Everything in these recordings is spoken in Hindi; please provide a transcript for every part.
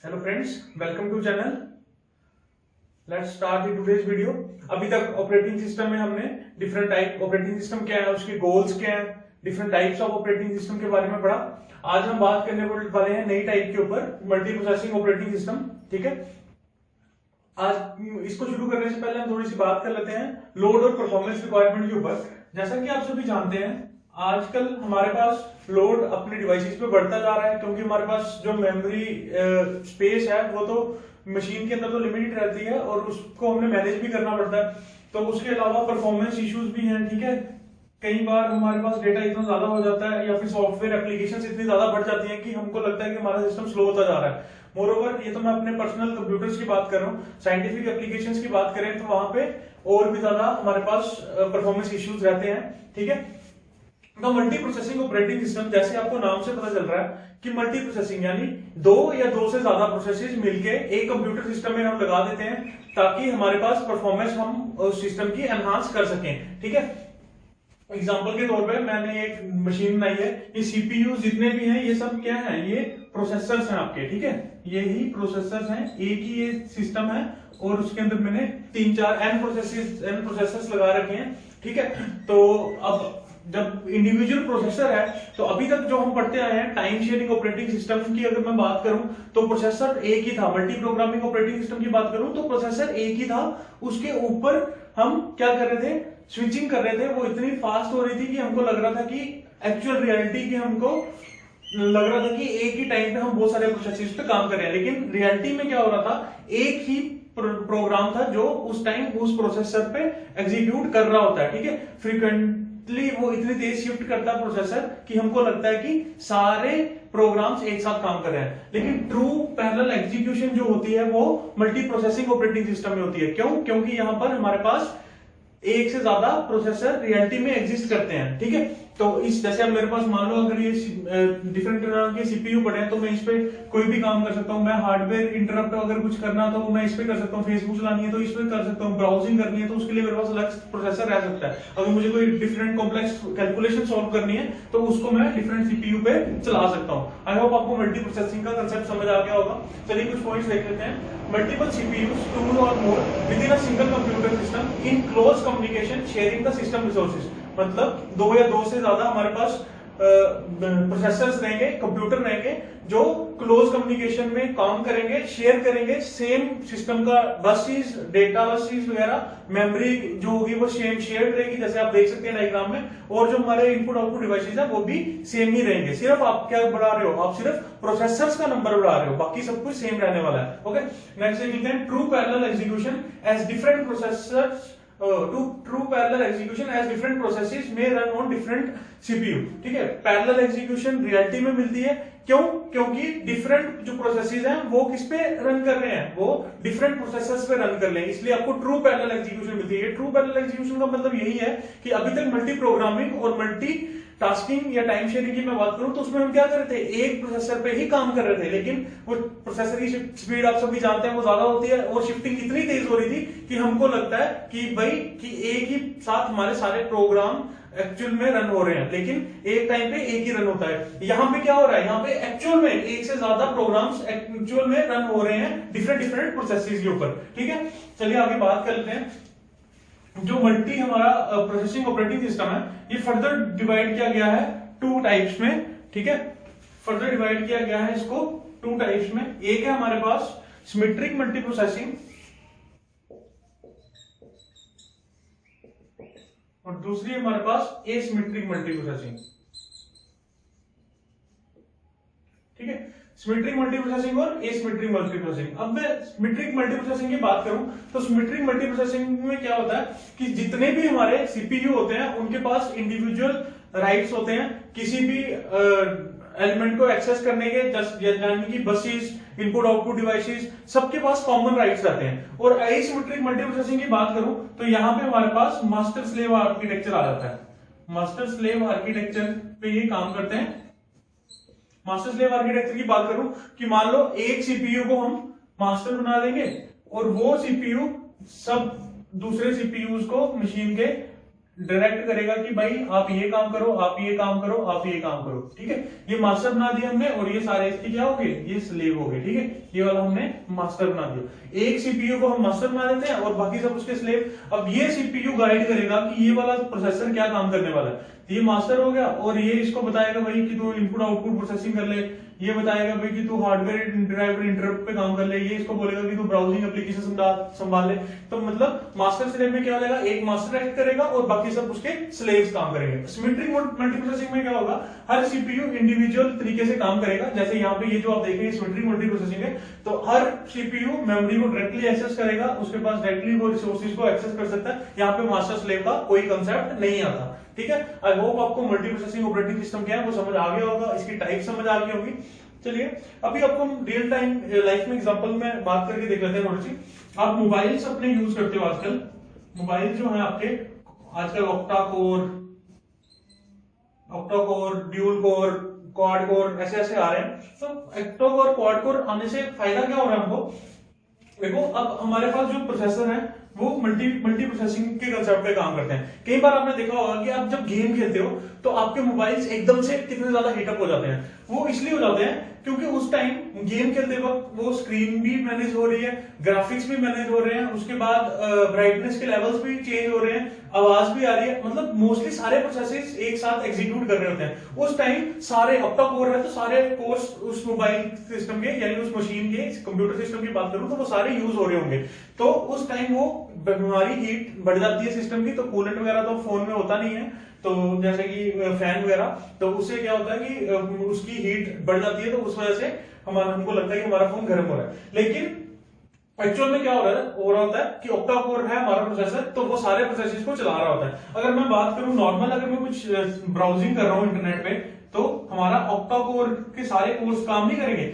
Hello friends, welcome to channel. Let's start the today's video. अभी तक ऑपरेटिंग सिस्टम में हमने डिफरेंट टाइप ऑपरेटिंग सिस्टम क्या है, उसके गोल्स क्या है, different types of operating system के बारे में पढ़ा। आज हम बात करने वाले हैं नई टाइप के ऊपर, मल्टी प्रोसेसिंग ऑपरेटिंग सिस्टम। ठीक है, आज इसको शुरू करने से पहले हम थोड़ी सी बात कर लेते हैं लोड और परफॉर्मेंस रिक्वायरमेंट के ऊपर। जैसा कि आप सभी जानते हैं, आजकल हमारे पास लोड अपने डिवाइसेस पे बढ़ता जा रहा है, क्योंकि हमारे पास जो मेमोरी स्पेस है वो तो मशीन के अंदर तो लिमिटेड रहती है और उसको हमें मैनेज भी करना पड़ता है। तो उसके अलावा परफॉर्मेंस इश्यूज भी हैं। ठीक है, कई बार हमारे पास डेटा इतना ज्यादा हो जाता है या फिर सॉफ्टवेयर एप्लीकेशंस इतनी ज्यादा बढ़ जाती हैं कि हमको लगता है कि हमारा सिस्टम स्लो होता जा रहा है। मोरओवर, ये तो मैं अपने पर्सनल कंप्यूटर्स की बात कर रहा हूँ। साइंटिफिक एप्लीकेशंस की बात करें तो वहां पे और भी ज्यादा हमारे पास परफॉर्मेंस इश्यूज रहते हैं। ठीक है, तो मल्टी प्रोसेसिंग ऑपरेटिंग सिस्टम, जैसे आपको नाम से पता चल रहा है कि मल्टी प्रोसेसिंग यानी दो या दो से ज्यादा प्रोसेसेस मिलके एक कंप्यूटर सिस्टम में हम लगा देते हैं ताकि हमारे पास परफॉर्मेंस हम उस सिस्टम की एनहांस कर सकें। ठीक है, एग्जाम्पल के तौर पे मैंने एक मशीन बनाई है। ये सीपीयू जितने भी हैं ये सब क्या है, ये प्रोसेसर्स हैं आपके। ठीक है, ये ही प्रोसेसर्स हैं, एक ही ये सिस्टम है और उसके अंदर मैंने 3-4 एन प्रोसेसर्स लगा रखे हैं। ठीक है, तो अब जब इंडिविजुअल प्रोसेसर है तो अभी तक जो हम पढ़ते आए हैं टाइम शेयरिंग ऑपरेटिंग सिस्टम की अगर मैं बात करूं तो प्रोसेसर एक ही था। मल्टी प्रोग्रामिंग ऑपरेटिंग सिस्टम की बात करूं तो प्रोसेसर एक ही था, उसके ऊपर हम क्या कर रहे थे, स्विचिंग कर रहे थे। वो इतनी फास्ट हो रही थी कि हमको लग रहा था कि एक्चुअल रियलिटी की हमको लग रहा था कि एक ही टाइम पे हम बहुत सारे प्रोसेसेस पे काम कर रहे हैं, लेकिन रियलिटी में क्या हो रहा था, एक ही प्रोग्राम था जो उस टाइम उस प्रोसेसर पे एग्जीक्यूट कर रहा होता है। ठीक है, फ्रीक्वेंटली वो इतनी तेज शिफ्ट करता है प्रोसेसर कि हमको लगता है कि सारे प्रोग्राम्स एक साथ काम कर रहे हैं। लेकिन ट्रू पैरेलल एग्जीक्यूशन जो होती है वो मल्टी प्रोसेसिंग ऑपरेटिंग सिस्टम में होती है। क्यों? क्योंकि यहां पर हमारे पास एक से ज्यादा प्रोसेसर रियलिटी में एग्जिस्ट करते हैं। ठीक है, तो इस जैसे अब मेरे पास मान लो अगर ये डिफरेंट तरह के सीपीयू पड़े हैं तो मैं इस पे कोई भी काम कर सकता हूं। मैं हार्डवेयर इंटरप्ट अगर कुछ करना तो मैं इस पे कर सकता हूं, फेसबुक चलानी है तो इस पे कर सकता हूं, ब्राउजिंग करनी है तो उसके लिए मेरे पास अलग प्रोसेसर रह सकता है। अगर मुझे कोई डिफरेंट कॉम्प्लेक्स कैलकुलेशन सॉल्व करनी है तो उसको मैं डिफरेंट सीपीयू पे चला सकता हूँ। आई होप आपको मल्टी प्रोसेसिंग का कंसेप्ट समझ आ गया होगा। चलिए कुछ पॉइंट्स देख लेते हैं। मल्टीपल सीपीयूज, 2 और more within a single computer system in close communication sharing the system resources. मतलब दो या दो से ज्यादा हमारे पास प्रोसेसर्स रहेंगे, कंप्यूटर रहेंगे जो क्लोज कम्युनिकेशन में काम करेंगे, शेयर करेंगे सेम सिस्टम का बसेस, डेटा बसेस वगैरह, मेमोरी जो होगी वो सेम शेयर रहेगी, जैसे आप देख सकते हैं डायग्राम में। और जो हमारे इनपुट आउटपुट डिवाइसेस है वो भी सेम ही रहेंगे। सिर्फ आप क्या बढ़ा रहे हो, आप सिर्फ प्रोसेसर्स का नंबर बढ़ा रहे हो, बाकी सब कुछ सेम रहने वाला है। ओके, नेक्स्ट लिखते हैं true parallel execution as different processors true parallel execution as different processes may run on different CPU। ठीक है, पैरेलल एग्जीक्यूशन रियलिटी में मिलती है। क्यों? क्योंकि डिफरेंट जो प्रोसेसेस हैं वो किस पे रन कर रहे हैं, वो डिफरेंट प्रोसेसर्स पे रन कर रहे हैं, इसलिए आपको ट्रू पैरेलल एग्जीक्यूशन मिलती है। ट्रू पैरेलल एग्जीक्यूशन का मतलब यही है कि अभी तक मल्टी प्रोग्रामिंग और मल्टी टास्किंग या टाइम शेयरिंग की मैं बात करूं तो उसमें हम क्या कर रहे थे, एक प्रोसेसर पे ही काम कर रहे थे, लेकिन वो प्रोसेसर की स्पीड आप सभी जानते हैं वो ज्यादा होती है और शिफ्टिंग इतनी तेज हो रही थी कि हमको लगता है कि भाई कि एक ही साथ हमारे सारे प्रोग्राम एक्चुअल में रन हो रहे हैं, लेकिन एक टाइम पे एक ही रन होता है। यहां पे क्या हो रहा है, यहाँ पे एक्चुअल में एक से ज्यादा प्रोग्राम्स एक्चुअल में रन हो रहे हैं डिफरेंट प्रोसेसेस के ऊपर। ठीक है, चलिए आगे बात कर लेते हैं। जो मल्टी हमारा प्रोसेसिंग ऑपरेटिंग सिस्टम है ये फर्दर डिवाइड किया गया है 2 टाइप्स में। ठीक है, फर्दर डिवाइड किया गया है इसको 2 टाइप्स में। एक है हमारे पास सिमेट्रिक मल्टी प्रोसेसिंग और दूसरी है हमारे पास एसिमेट्रिक मल्टी प्रोसेसिंग। ठीक है, सिमेट्रिक मल्टी प्रोसेसिंग और एसिमेट्रिक मल्टी प्रोसेसिंग। अब मैं सिमेट्रिक मल्टी प्रोसेसिंग की बात करूं तो सिमेट्रिक मल्टी प्रोसेसिंग में क्या होता है कि जितने भी हमारे सीपीयू होते हैं उनके पास इंडिविजुअल राइट्स होते हैं किसी भी एलिमेंट को एक्सेस करने के, यानी कि बसेस, इनपुट आउटपुट डिवाइसेस, सबके पास कॉमन राइट्स रहते हैं। और एसिमेट्रिक मल्टी प्रोसेसिंग की बात करूं तो यहां पे हमारे पास मास्टर स्लेव आर्किटेक्चर आ जाता है। मास्टर स्लेव आर्किटेक्चर पे ये काम करते हैं। मास्टर स्लेव आर्किटेक्चर की बात करूं कि मान लो एक सीपीयू को हम मास्टर बना देंगे और वो सीपीयू सब दूसरे सीपीयूज को मशीन के डायरेक्ट करेगा कि भाई आप ये काम करो, आप ये काम करो, आप ये काम करो, ठीक है। ये मास्टर बना दिया हमने और ये सारे इसके क्या हो गए, ये स्लेव हो गए, ठीक है। ये वाला हमने मास्टर बना दिया। एक सीपीयू को हम मास्टर बना देते हैं और बाकी सब उसके स्लेव। अब ये सीपीयू गाइड करेगा कि ये वाला प्रोसेसर क्या काम करने वाला है। ये मास्टर हो गया और ये इसको बताएगा भाई कि तू इनपुट आउटपुट प्रोसेसिंग कर ले। ये बताएगा भाई कि तू हार्डवेयर ड्राइवर इंटरप्ट पे काम कर ले। ये इसको बोलेगा कि तू ब्राउजिंग एप्लीकेशन संभाल ले। तो मतलब मास्टर स्लेव में क्या होगा, एक मास्टर एक्ट करेगा और बाकी सब उसके स्लेव्स काम करेंगे। सिमेट्रिक मल्टीप्रोसेसिंग में क्या होगा, हर सीपीयू इंडिविजुअल तरीके से काम करेगा। जैसे यहाँ पे ये जो आप देख रहे हैं सिमेट्रिक मल्टीप्रोसेसिंग है, तो हर सीपीयू मेमोरी को डायरेक्टली एक्सेस करेगा, उसके पास डायरेक्टली वो रिसोर्सेज को एक्सेस कर सकता है। यहाँ पे मास्टर स्लेव का कोई कंसेप्ट नहीं आता, ठीक है। आई होप आपको मल्टीप्रोसेसिंग ऑपरेटिंग सिस्टम क्या है वो समझ आ गया होगा, इसकी टाइप समझ आ गई होगी। चलिए अभी आपको हम रियल टाइम लाइफ में एग्जांपल में बात करके देख लेते हैं थोड़ी सी। आप मोबाइल्स अपने यूज करते हो आजकल, मोबाइल जो है आपके आजकल octa core, dual core, quad core ऐसे ऐसे आ रहे हैं। तो ऑक्टा कोर, क्वाड कोर आने से फायदा क्या हो रहा है हमको, देखो अब हमारे पास जो प्रोसेसर है वो मल्टी प्रोसेसिंग के कंसेप्ट पे काम करते हैं। कई बार आपने देखा होगा कि आप जब गेम खेलते हो तो आपके मोबाइल्स एकदम से कितने ज्यादा हीटअप हो जाते हैं। वो इसलिए हो जाते हैं क्योंकि उस टाइम गेम खेलते वक्त वो स्क्रीन भी मैनेज हो रही है, ग्राफिक्स भी मैनेज हो रहे हैं, उसके बाद ब्राइटनेस के लेवल्स भी चेंज हो रहे हैं, आवाज भी आ रही है, मतलब मोस्टली सारे प्रोसेसेस एक साथ एग्जीक्यूट कर रहे होते हैं। उस टाइम सारे ऑक्टा कोर है तो सारे कोर्स उस मोबाइल सिस्टम के यानी उस मशीन के कंप्यूटर सिस्टम की बात करूं तो वो सारे यूज हो रहे होंगे। तो उस टाइम वो हमारी हीट बढ़ जाती है सिस्टम की। तो कूलेंट वगैरह तो फोन में होता नहीं है, तो जैसे कि फैन वगैरह, तो उससे क्या होता है कि उसकी हीट बढ़ जाती है, तो उस वजह से हमको लगता है कि हमारा फोन गर्म हो रहा है। लेकिन एक्चुअल में क्या हो रहा होता है कि ऑक्टा कोर है हमारा प्रोसेसर, तो वो सारे प्रोसेसेस को चला रहा होता है। अगर मैं बात करूं नॉर्मल, अगर मैं कुछ ब्राउजिंग कर रहा हूं इंटरनेट पे, तो हमारा ऑक्टा कोर के सारे कोर्स काम नहीं करेंगे,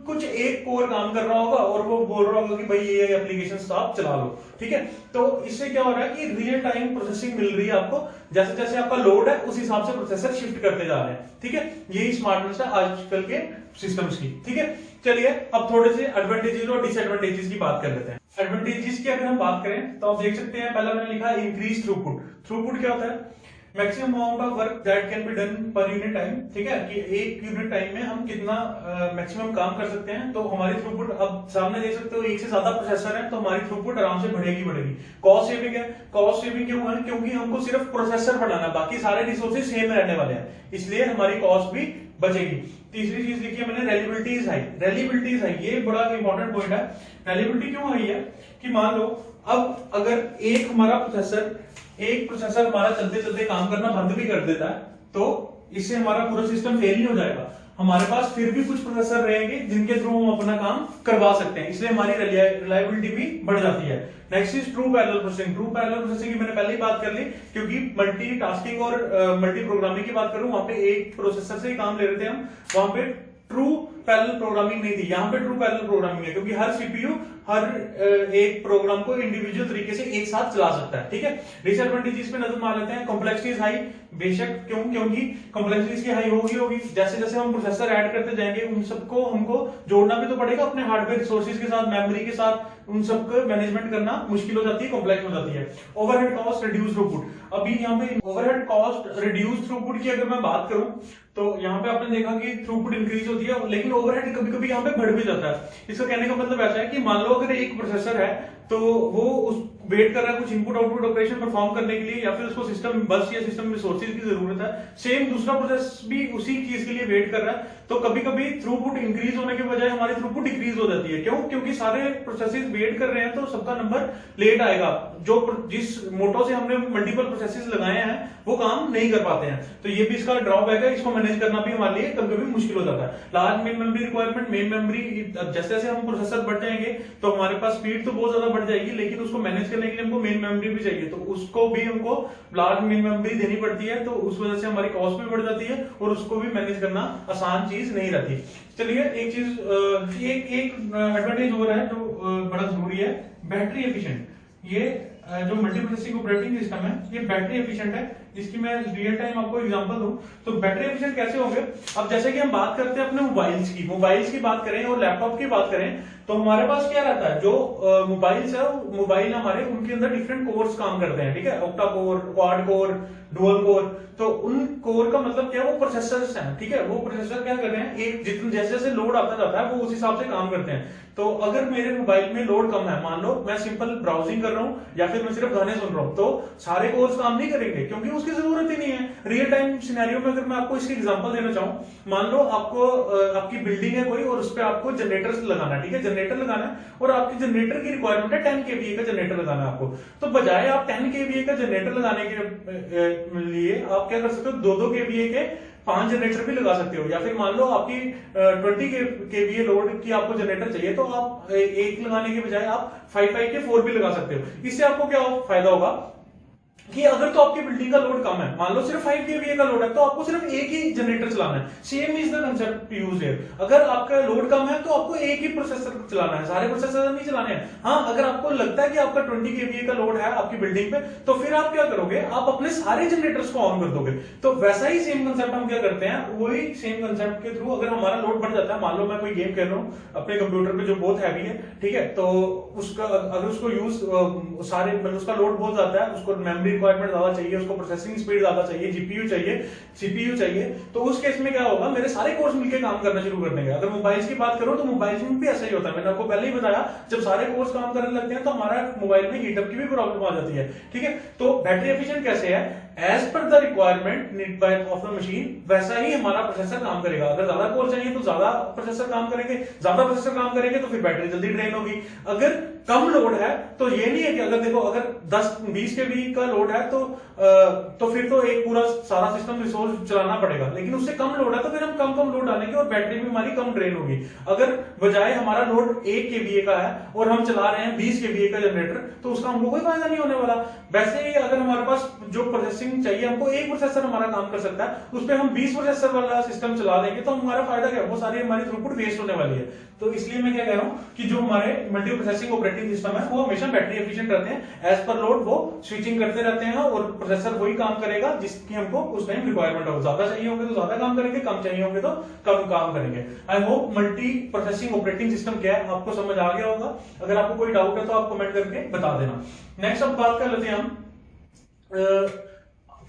कुछ एक कोर काम कर रहा होगा और वो बोल रहा होगा कि भाई ये एप्लीकेशन आप चला लो, ठीक है। तो इससे क्या हो रहा है कि रियल टाइम प्रोसेसिंग मिल रही है आपको, जैसे जैसे आपका लोड है उस हिसाब से प्रोसेसर शिफ्ट करते जा रहे हैं, ठीक है। यही स्मार्टनेस है आजकल के सिस्टम्स की, ठीक है। चलिए अब थोड़े से एडवांटेजेस और डिसएडवांटेजेस की बात कर लेते हैं। एडवांटेजेस की अगर हम बात करें तो आप देख सकते हैं, पहला मैंने लिखा इंक्रीज थ्रूपुट। थ्रूपुट क्या होता है, maximum amount of work that can be done per unit time, ठीक है, कि एक यूनिट टाइम में हम कितना मैक्सिमम काम कर सकते हैं। तो हमारी थ्रूपुट, अब सामने देख सकते हो एक से ज्यादा प्रोसेसर है तो हमारी थ्रूपुट आराम से बढ़ेगी। कॉस्ट सेविंग है, कॉस्ट सेविंग क्यों है, क्योंकि हमको सिर्फ प्रोसेसर बढ़ाना, बाकी सारे रिसोर्सेज सेम रहने वाले हैं, इसलिए हमारी कॉस्ट भी बचेगी। तीसरी चीज लिखी है मैंने, रेलिबिलिटी इज हाई। रेलिबिलिटी इज हाई, ये बड़ा इंपॉर्टेंट पॉइंट है। रेलिबिलिटी क्यों हाई है कि मान लो अब अगर एक प्रोसेसर हमारा चलते चलते काम करना बंद भी कर देता है, तो इससे हमारा पूरा सिस्टम फेल नहीं हो जाएगा। हमारे पास फिर भी कुछ प्रोसेसर रहेंगे जिनके थ्रू हम अपना काम करवा सकते हैं, इसलिए हमारी रिलायबिलिटी भी बढ़ जाती है। Next is true parallel processing. True parallel processing की मैंने पहले ही बात कर ली, क्योंकि मल्टीटास्किंग और मल्टी प्रोग्रामिंग की बात करूं, वहां पे एक प्रोसेसर से ही काम ले रहे थे हम, वहां पे ट्रू पैरेलल प्रोग्रामिंग नहीं थी। यहाँ पे ट्रू पैरेलल प्रोग्रामिंग है, क्योंकि हर सीपीयू हर एक प्रोग्राम को इंडिविजुअल तरीके से एक साथ चला सकता है, ठीक है। डिसएडवांटेजेस पे नजर मार लेते हैं। कॉम्प्लेक्सिटी इज हाई, बेशक क्योंकि कॉम्प्लेक्सिटी इसकी हाई होगी। जैसे जैसे हम प्रोसेसर ऐड करते जाएंगे उन सबको हमको जोड़ना भी तो पड़ेगा अपने हार्डवेयर रिसोर्सेज के साथ, मेमोरी के साथ, उन सबको मैनेजमेंट करना मुश्किल हो जाती है, कॉम्प्लेक्स हो जाती है। Overhead cost reduce throughput. अभी यहाँ पे ओवरहेड कॉस्ट रिड्यूस थ्रूपुट की अगर मैं बात करूं तो यहाँ पे आपने देखा कि थ्रूपुट इंक्रीज होती है, लेकिन ओवरहेड कभी कभी यहाँ पे बढ़ भी जाता है। इसका कहने का मतलब ऐसा है कि मान लो अगर एक प्रोसेसर है तो वो उस वेट कर रहा है कुछ इनपुट आउटपुट ऑपरेशन परफॉर्म करने के लिए, या फिर उसको सिस्टम बस या सिस्टम रिसोर्सेज की जरूरत है, सेम दूसरा प्रोसेस भी उसी चीज के लिए वेट कर रहा है, तो कभी कभी थ्रूपुट इंक्रीज होने के बजाय हमारी थ्रूपुट डिक्रीज हो जाती है। क्यों? क्योंकि सारे प्रोसेसेस वेट कर रहे हैं तो सबका नंबर लेट आएगा। जिस मोटो से हमने मल्टीपल प्रोसेसेस लगाए हैं वो काम नहीं कर पाते हैं, तो ये भी इसका ड्रॉबैक है। इसको मैनेज करना भी हमारे लिए कभी कभी मुश्किल हो जाता है। Large main memory requirement, main memory जैसे जैसे हम प्रोसेसर बढ़ जाएंगे तो हमारे पास स्पीड तो बहुत ज्यादा बढ़ जाएगी, लेकिन उसको मैनेज करने के लिए हमको मेन मेमोरी भी चाहिए, तो उसको भी हमको लार्ज मेन मेमोरी देनी पड़ती है, तो उस वजह से हमारी कॉस्ट भी बढ़ जाती है और उसको भी मैनेज करना आसान चीज नहीं रहती। चलिए एक चीज एक एडवांटेज हो रहा है जो बड़ा जरूरी है, बैटरी एफिशिएंट। ये जो मल्टीप्रोसेसिंग ऑपरेटिंग सिस्टम है ये बैटरी एफिशिएंट है। जिसकी मैं रियल टाइम आपको एग्जांपल दूं, तो बैटरी एफिशिएंट कैसे होंगे। अब जैसे कि हम बात करते हैं अपने मोबाइल्स की बात करें और लैपटॉप की बात करें, तो हमारे पास क्या रहता है, जो मोबाइल्स है, मोबाइल हमारे उनके अंदर डिफरेंट कोर्स काम करते हैं, ठीक है, octa core, quad core, dual core. तो उन कोर का मतलब क्या है, वो प्रोसेसर्स हैं, ठीक है। वो प्रोसेसर क्या कर रहे हैं, एक जितने जैसे जैसे लोड आता जाता है वो उस हिसाब से काम करते हैं। तो अगर मेरे मोबाइल में लोड कम है, मान लो मैं सिंपल ब्राउजिंग कर रहा हूं या फिर मैं सिर्फ गाने सुन रहा हूं, तो सारे कोर्स काम नहीं करेंगे क्योंकि उसकी जरूरत ही नहीं है। रियल टाइम सिनेरियो में अगर मैं आपको इसकी एग्जांपल देना चाहूं, मान लो आपको आपकी बिल्डिंग है कोई और उस पर आपको जनरेटर लगाना है, ठीक है, जनरेटर लगाना है और आपकी जनरेटर की रिक्वायरमेंट है 10 kVA का जनरेटर लगाना है आपको। तो बजाय आप 10 kVA का जनरेटर लगाने के लिए आप क्या कर सकते हो, 2-2 kVA के 5 जनरेटर भी लगा सकते हो। या फिर मान लो आपकी 20 kVA लोड की आपको जनरेटर चाहिए, तो आप एक लगाने के बजाय आप 5 के 4 भी लगा सकते हो। इससे आपको क्या फायदा होगा कि अगर तो आपकी बिल्डिंग का लोड कम है, मान लो सिर्फ 5 kVA का लोड है, तो आपको सिर्फ एक ही जनरेटर चलाना है। Same is the concept used here. अगर आपका लोड कम है तो आपको एक ही प्रोसेसर चलाना है, सारे प्रोसेसर नहीं चलाने हैं। हाँ, अगर आपको लगता है कि आपका 20 kVA का लोड है आपकी बिल्डिंग पे, तो फिर आप क्या करोगे, आप अपने सारे जनरेटर्स को ऑन कर दोगे। तो वैसा ही सेम कंसेप्ट हम क्या करते हैं, वही सेम कंसेप्ट के थ्रू अगर हमारा लोड बढ़ जाता है, मान लो मैं कोई गेम खेल रहा हूँ अपने कंप्यूटर पे जो बहुत हैवी है, ठीक है, तो उसका अगर उसको यूज सारे मतलब उसका लोड बहुत ज्यादा है, उसको मेमोरी रिक्वायरमेंट ज्यादा चाहिए, उसको प्रोसेसिंग स्पीड ज्यादा चाहिए, जीपीयू चाहिए, सीपीयू चाहिए, तो उस केस में क्या होगा, मेरे सारे कोर्स मिलकर काम करना शुरू कर देंगे। अगर मोबाइल्स की बात करो तो मोबाइल्स में भी ऐसा ही होता है, मैंने आपको पहले ही बताया, जब सारे कोर्स काम करने लगते हैं तो हमारा मोबाइल में हीटअप की भी प्रॉब्लम आ जाती है, ठीक है। तो बैटरी एफिशिएंट कैसे है, as per the requirement need by of the machine, वैसा ही हमारा प्रोसेसर काम करेगा। अगर ज्यादा कोर चाहिए तो ज्यादा प्रोसेसर काम करेंगे, ज्यादा प्रोसेसर काम करेंगे तो फिर बैटरी जल्दी ड्रेन होगी। अगर कम लोड है तो ये नहीं है कि अगर देखो अगर 10-20 kV का लोड है तो फिर तो एक पूरा सारा सिस्टम रिसोर्स चलाना पड़ेगा, लेकिन उससे कम लोड है तो फिर हम कम लोड डालेंगे और बैटरी भी हमारी कम ड्रेन होगी। अगर बजाय हमारा लोड 1 kVA का है और हम चला रहे हैं 20 kVA का जनरेटर, तो उसका हमको कोई फायदा नहीं होने वाला। वैसे ही अगर हमारे पास जो प्रोसेसिंग चाहिए, हमको एक प्रोसेसर हमारा काम कर सकता है, उस पर हम 20 प्रोसेसर वाला सिस्टम चला देंगे तो हमारा फायदा क्या है, वो सारी हमारी थ्रूपुट वेस्ट होने वाली है। तो इसलिए मैं क्या कह रहा हूं कि जो हमारे मल्टी प्रोसेसिंग ऑपरेटिंग सिस्टम है वो हमेशा बैटरी एफिशिएंट रहते हैं। एज पर लोड वो स्विचिंग करते रहते हैं और प्रोसेसर वही काम करेगा जिसकी हमको उस टाइम रिक्वायरमेंट हो। ज्यादा चाहिए होंगे तो ज्यादा काम करेंगे, कम चाहिए होंगे तो कम काम करेंगे। I hope multi processing operating system क्या है आपको समझ आ गया होगा। अगर आपको कोई डाउट है तो आप कमेंट करके बता देना। नेक्स्ट अब बात कर लेते हैं हम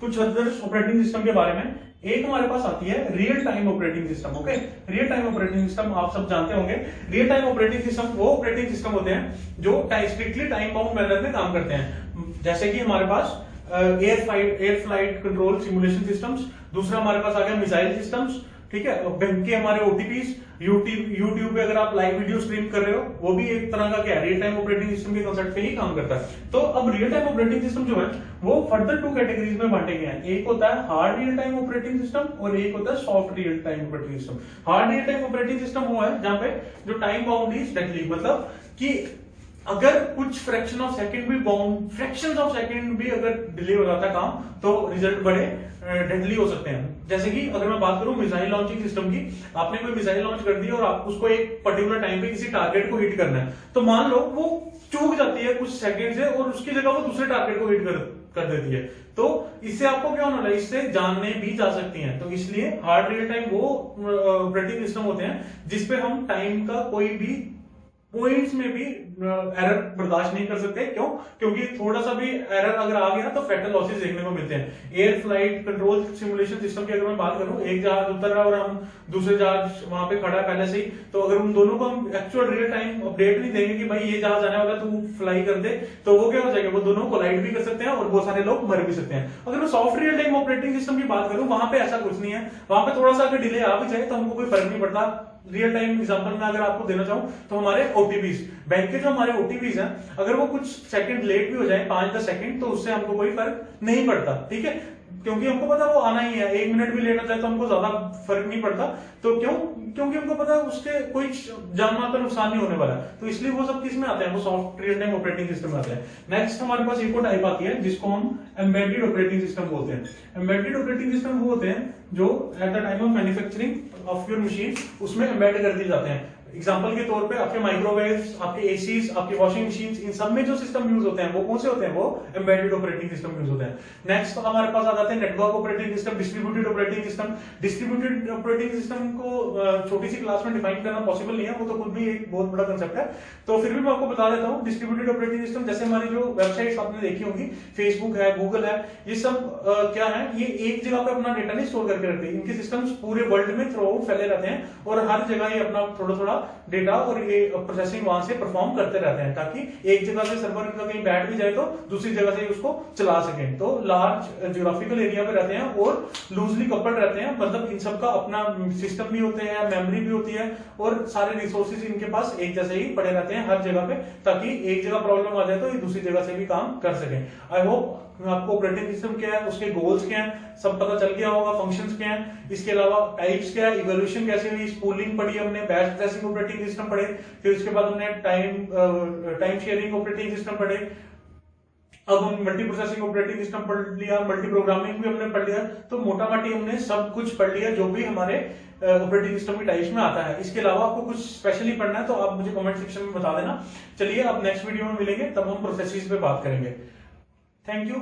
कुछ अदर ऑपरेटिंग सिस्टम के बारे में। एक हमारे पास आती है real time operating system. Okay, real time operating system आप सब जानते होंगे। रियल टाइम ऑपरेटिंग सिस्टम वो ऑपरेटिंग सिस्टम होते हैं जो स्ट्रिक्टली टाइम बाउंड मैनर में काम करते हैं। जैसे कि हमारे पास air flight control simulation systems, दूसरा हमारे पास आ गया मिसाइल सिस्टम्स, ठीक है, बैंक के हमारे ओटीपीज, यूट्यूब पे अगर आप लाइव वीडियो स्ट्रीम कर रहे हो, वो भी एक तरह का क्या है, रियल टाइम ऑपरेटिंग सिस्टम के कांसेप्ट पे ही काम करता है। तो अब रियल टाइम ऑपरेटिंग सिस्टम जो है वो फर्दर 2 कैटेगरीज में बांटे गए हैं। एक होता है hard real time operating system और एक होता है soft real time operating system. Hard real time operating system वो है जहां पे जो टाइम बाउंड इज डायरेक्टली, मतलब कि अगर कुछ फ्रैक्शन ऑफ सेकंड भी अगर डिले हो जाता है काम, तो रिजल्ट बड़े डेडली हो सकते हैं। जैसे कि अगर मैं बात करूं मिसाइल लॉन्चिंग सिस्टम की, आपने कोई मिसाइल लॉन्च कर दी और आप उसको एक पर्टिकुलर टाइम पे किसी टारगेट को हिट करना है, तो मान लो वो चूक जाती है कुछ सेकंड से और उसकी जगह वो दूसरे टारगेट को हिट कर देती है, तो इससे आपको क्या होना है, इससे जानने भी जा सकती हैं। तो इसलिए हार्ड रियल टाइम वो ऑपरेटिंग सिस्टम होते हैं जिसपे हम टाइम का कोई भी पॉइंट्स में भी एरर बर्दाश्त नहीं कर सकते। क्यों? क्योंकि थोड़ा सा भी एरर अगर आ गया तो फैटल लॉसेस देखने को मिलते हैं। Air flight control simulation system की अगर मैं बात करूं, एक जहाज उतर रहा है और हम दूसरे जहाज वहां पे खड़ा है पहले से ही, तो अगर उन दोनों को हम एक्चुअल रियल टाइम अपडेट नहीं देंगे कि भाई ये जहाज आने वाला तू फ्लाई कर दे, तो वो क्या हो जाएगा, वो दोनों कोलाइड भी कर सकते हैं और बहुत सारे लोग मर भी सकते हैं। अगर मैं soft real time operating system की बात करूं, वहां पे ऐसा कुछ नहीं है। वहां पे थोड़ा सा अगर डिले आ भी जाए तो हमको कोई फर्क नहीं पड़ता। रियल टाइम एग्जांपल में अगर आपको देना चाहूं तो हमारे ओटीपीज, बैंक के जो हमारे ओटीपीज हैं, अगर वो कुछ सेकंड लेट भी हो जाए 5-10 सेकंड, तो उससे हमको कोई फर्क नहीं पड़ता, ठीक है, क्योंकि हमको पता वो आना ही है। 1 मिनट भी लेट हो जाए तो हमको ज्यादा फर्क नहीं पड़ता। तो क्यों? क्योंकि हमको पता है उसके कोई जान माल का नुकसान नहीं होने वाला, तो इसलिए वो सब किस में आते हैं, वो soft real time operating system में आते हैं। नेक्स्ट हमारे पास एक और टाइप आती है जिसको हम एम्बेडेड ऑपरेटिंग सिस्टम बोलते हैं। एम्बेडेड ऑपरेटिंग सिस्टम वो होते हैं जो at the time of manufacturing of your machine उसमें एम्बेड कर दिए जाते हैं। एग्जाम्पल के तौर पे आपके माइक्रोवेव्स, आपके एसीज, आपके वॉशिंग मशीन, इन सब में जो सिस्टम यूज होते हैं वो कौन से होते हैं, वो एम्बेडेड ऑपरेटिंग सिस्टम यूज होते हैं। नेक्स्ट तो हमारे पास आ जाते हैं network operating system, distributed operating system. Distributed operating system को छोटी सी क्लास में डिफाइन करना पॉसिबल नहीं है, वो तो खुद भी एक बहुत बड़ा कंसेप्ट है, तो फिर भी मैं आपको बता देता हूँ। डिस्ट्रीब्यूटेड ऑपरेटिंग सिस्टम जैसे हमारी जो वेबसाइट्स आपने देखी होंगी, फेसबुक है, गूगल है, ये सब क्या है, ये एक जगह पे अपना डेटा नहीं स्टोर करके रखते, इनके सिस्टम्स पूरे वर्ल्ड में थ्रू फैले रहते हैं और हर जगह ये अपना थोड़ा थोड़ा डेटा और ये प्रोसेसिंग वहां से परफॉर्म करते रहते हैं, ताकि एक जगह से सर्वर का कहीं बैठ भी जाए तो दूसरी जगह से उसको चला सके। तो लार्ज ज्योग्राफिकल एरिया पे रहते हैं और लूजली कपल्ड रहते हैं, मतलब इन सबका अपना सिस्टम भी होते हैं, मेमोरी भी होती है और सारे रिसोर्सेज इनके पास एक जैसे ही पड़े रहते हैं हर जगह पे, ताकि एक जगह प्रॉब्लम आ जाए तो ये दूसरी जगह से भी काम कर सके। आई होप आपको ऑपरेटिंग सिस्टम क्या है, उसके गोल्स क्या हैं, सब पता चल गया होगा, फंक्शंस क्या हैं, इसके अलावा टाइप्स क्या है, इवोल्यूशन कैसे हुई, स्पूलिंग पढ़ी हमने, बैच प्रोसेसिंग ऑपरेटिंग सिस्टम पढ़े, फिर उसके बाद हमने टाइम शेयरिंग ऑपरेटिंग सिस्टम पढ़े, अब हम मल्टी प्रोसेसिंग ऑपरेटिंग सिस्टम पढ़ लिया, मल्टी प्रोग्रामिंग भी हमने पढ़ लिया, तो मोटा मोटी हमने सब कुछ पढ़ लिया जो भी हमारे ऑपरेटिंग सिस्टम की टाइप्स में आता है। इसके अलावा आपको कुछ स्पेशली पढ़ना है तो आप मुझे कमेंट सेक्शन में बता देना। चलिए अब नेक्स्ट वीडियो में मिलेंगे, तब हम प्रोसेसेस पे बात करेंगे। Thank you.